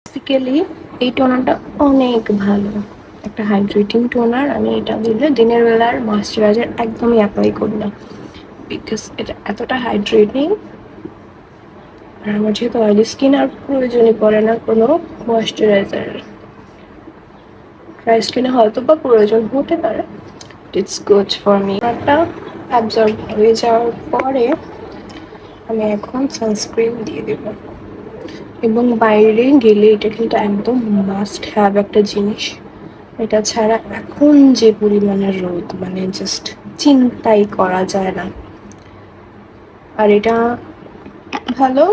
Basically এই টোনারটা অনেক ভালো, একটা হাইড্রেটিং টোনার। আমি এটা দিলে দিনের বেলার ময়েশ্চারাইজার একদমই অ্যাপ্লাই করি না, বিকজ এটা এতটা হাইড্রেটিং। আর আমার যেহেতু অয়েলি স্কিন, আর প্রয়োজনই পড়ে না কোনো ময়েশ্চারাইজার। ড্রাই স্কিনে হয়তো বা প্রয়োজন হতে পারে, ইটস গুড ফর মি। একটা অ্যাবজর্ব হয়ে যাওয়ার পরে আমি এখন সানস্ক্রিন দিয়ে দেবো, এবং বাইরে গেলে এটা কিন্তু একদম মাস্ট হ্যাভ একটা জিনিস। এটা ছাড়া এখন যে পরিমাণের রোদ, মানে জাস্ট চিন্তাই করা যায় না। আর এটা ভালো,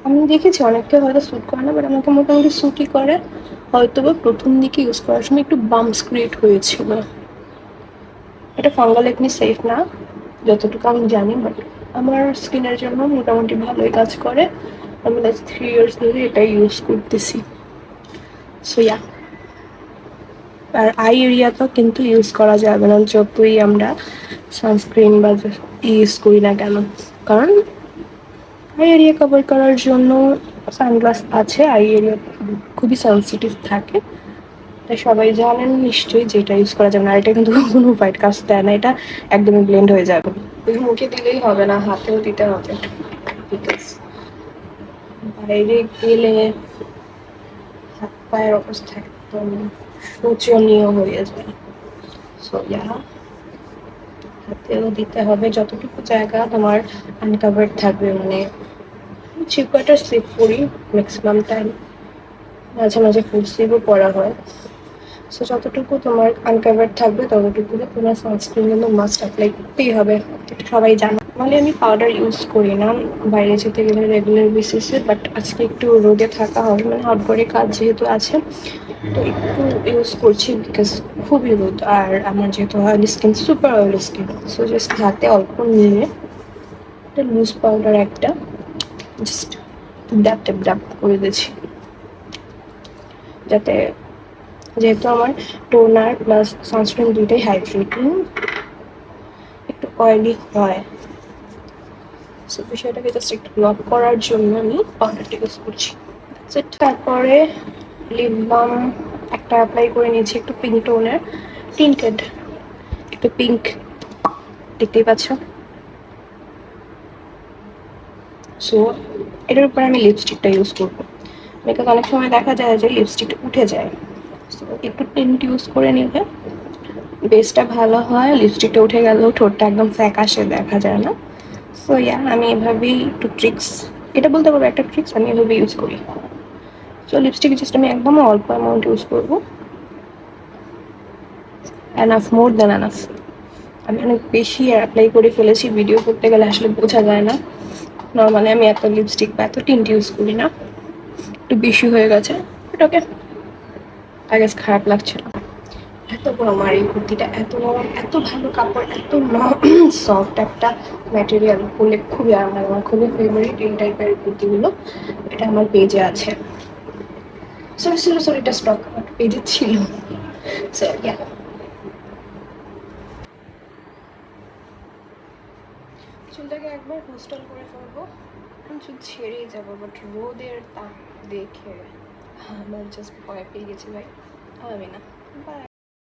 আমি দেখেছি অনেককে হয়তো স্যুট করে না, বাট আমাকে মোটামুটি স্যুটই করে। হয়তো বা প্রথম দিকে ইউজ করার সময় একটু বাম্পস ক্রিয়েট হয়েছিল। এটা ফাঙ্গাল একনি সেফ না যতটুকু আমি জানি, বাট আমার স্কিনের জন্য মোটামুটি ভালোই কাজ করে। আমি লাস্ট 3 ইয়ার্স ধরে এটা ইউজ করতেছি। সো ইয়া, আর আই এরিয়াতেও কিন্তু ইউজ করা যাবে না যতই আমরা সানস্ক্রিন বা ইউজ করি না কেন, কারণ আই এরিয়া কভার করার জন্য সানগ্লাস আছে। আই এরিয়া খুবই সেন্সিটিভ থাকে, তাই সবাই জানেন নিশ্চয়ই যে এটা ইউজ করা যাবে না। আর এটা কিন্তু কোনো হোয়াইট কাস্ট দেয় না, এটা একদমই ব্লেন্ড হয়ে যাবে। মুখে দিলেই হবে না, হাতেও দিতে হবে, বিকজ বাইরে গেলে হাত পায়ের অবস্থা একদম শোচনীয় হয়ে যায়। সো ইয়া, হাতেও দিতে হবে যতটুকু জায়গা তোমার আনকাভার্ড থাকবে। মানে চিপ কাটার স্লিপ পরি ম্যাক্সিমাম টাইম, মাঝে মাঝে ফুল স্লিভও পরা হয়। সো যতটুকু তোমার আনকাভার্ড থাকবে ততটুকুতে তোমার সানস্ক্রিন কিন্তু মাস্ট অ্যাপ্লাই করতেই হবে, এটা সবাই জানো। মানে আমি পাউডার ইউজ করি না বাইরে যেতে গেলে রেগুলার বেসিসে, বাট আজকে একটু রোদে থাকা হবে, মানে আউটডোরে কাজ যেহেতু আছে, তো একটু ইউজ করছি বিকজ খুবই রোদ। আর আমার যেহেতু oily skin, super oily skin, so just হাতে অল্প নিয়ে একটা লুজ পাউডার একটা জাস্ট ড্যাপ ড্যাপ ড্যাপ করে দিয়েছি, যাতে যেহেতু আমার টোনার প্লাস সানস্ক্রিন দুইটাই হাইড্রেটিং, একটু অয়েলি হয়। সো বিষয়টাকে জাস্ট একটু ব্লক করার জন্য আমি পাউডারটা ইউজ করছি। তারপরে লিপ বাম একটা অ্যাপ্লাই করে নিয়েছি, একটু পিঙ্ক টোনের, টিন্টেড, একটু পিঙ্ক, দেখতেই পাচ্ছ। সো এটার উপরে আমি লিপস্টিকটা ইউজ করবো, বিকজ অনেক সময় দেখা যায় যে লিপস্টিকটা উঠে যায়। সো একটু টিন্ট ইউজ করে নিলে বেসটা ভালো হয়, লিপস্টিকটা উঠে গেলেও ঠোঁটটা একদম ফ্যাকাশে দেখা যায় না। সো ইয়া, আমি এভাবেই একটু ট্রিক্স, এটা বলতে পারবো একটা ট্রিক্স আমি এভাবে ইউজ করি। সো লিপস্টিক জাস্ট আমি একদম অল্প অ্যামাউন্ট ইউজ করবো, এনাফ, মোর দ্যান এনাফ। আমি অনেক বেশি অ্যাপ্লাই করে ফেলেছি, ভিডিও করতে গেলে আসলে বোঝা যায় না। নর্মালি আমি এত লিপস্টিক বা এত টিন্ট ইউজ করি না, একটু বেশি হয়ে গেছে, বাট ওকে, আগে খারাপ লাগছে না। এত বড় আমার এই কুর্তিটা, এত নরম, এত ভালো কাপড়, এত সফট একটা ম্যাটেরিয়াল, পরলে খুবই আরাম লাগে। আমার খুবই ফেভারিট এই টাইপের কুর্তিগুলো। এটা আমার পেজে আছে, সরি সরি সরি, এটা স্টক আমার পেজে ছিল। সো ইয়া, চুলটাকে একবার হোস্টেল করে ফেলবো, চুল ছেড়েই যাবো, বাট রোদের তাপ দেখে আমার জাস্ট ভয় পেয়ে গেছি ভাই, হবে না। বাই।